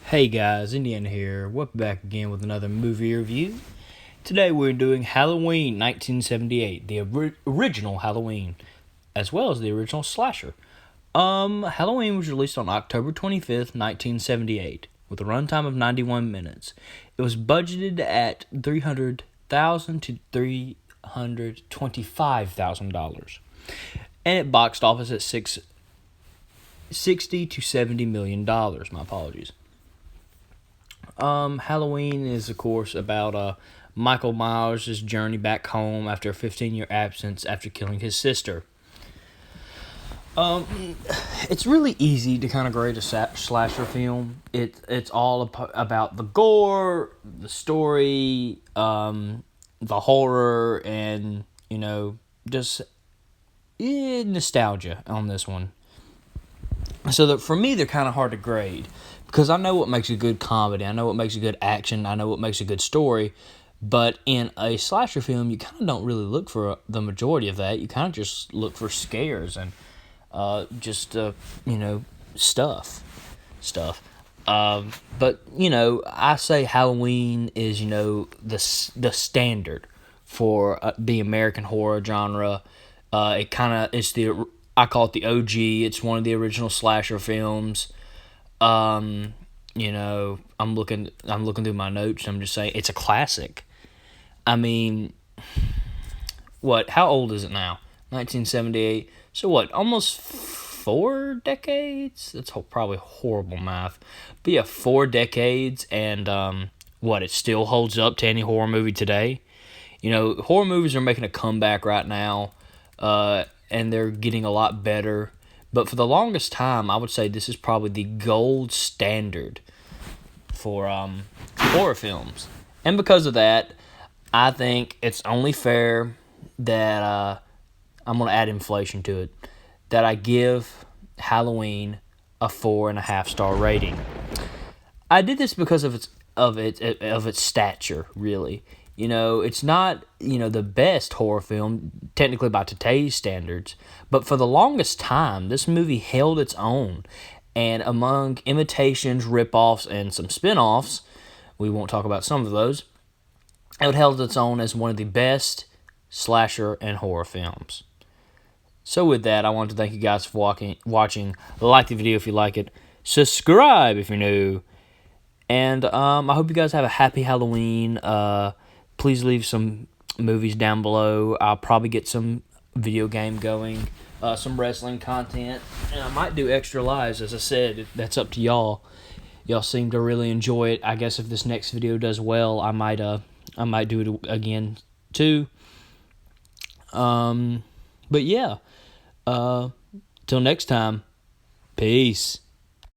Hey guys, Indiana here. Welcome back again with another movie review. Today we're doing Halloween 1978, the original Halloween, as well as the original slasher. Halloween was released on October 25th, 1978, with a runtime of 91 minutes. It was budgeted at $300,000 to $325,000, and it boxed office at $60 to $70 million. My apologies. Halloween is, of course, about Michael Myers' journey back home after a 15-year absence after killing his sister. It's really easy to kind of grade a slasher film. It's all about the gore, the story, the horror, and, just nostalgia on this one. So that for me, they're kind of hard to grade because I know what makes a good comedy, I know what makes a good action, I know what makes a good story. But in a slasher film, you kind of don't really look for the majority of that. You kind of just look for scares and stuff. But I say Halloween is the standard for the American horror genre. I call it the OG. It's one of the original slasher films. I'm looking through my notes. I'm just saying it's a classic. I mean, what? How old is it now? 1978. So what? Almost 4 decades. That's probably horrible math. But yeah, 4 decades, and what? It still holds up to any horror movie today. Horror movies are making a comeback right now, and they're getting a lot better. But for the longest time, I would say this is probably the gold standard for horror films. And because of that, I think it's only fair that I'm going to add inflation to it, that I give Halloween a 4.5-star rating. I did this because of its stature, really. It's not, the best horror film, technically by today's standards, but for the longest time, this movie held its own. And among imitations, rip-offs, and some spin-offs, we won't talk about some of those, it held its own as one of the best slasher and horror films. So with that, I want to thank you guys for watching. Like the video if you like it. Subscribe if you're new. And I hope you guys have a happy Halloween. Please leave some movies down below. I'll probably get some video game going, some wrestling content, and I might do extra lives. As I said, that's up to y'all. Y'all seem to really enjoy it. I guess if this next video does well, I might do it again too. But yeah, till next time, peace.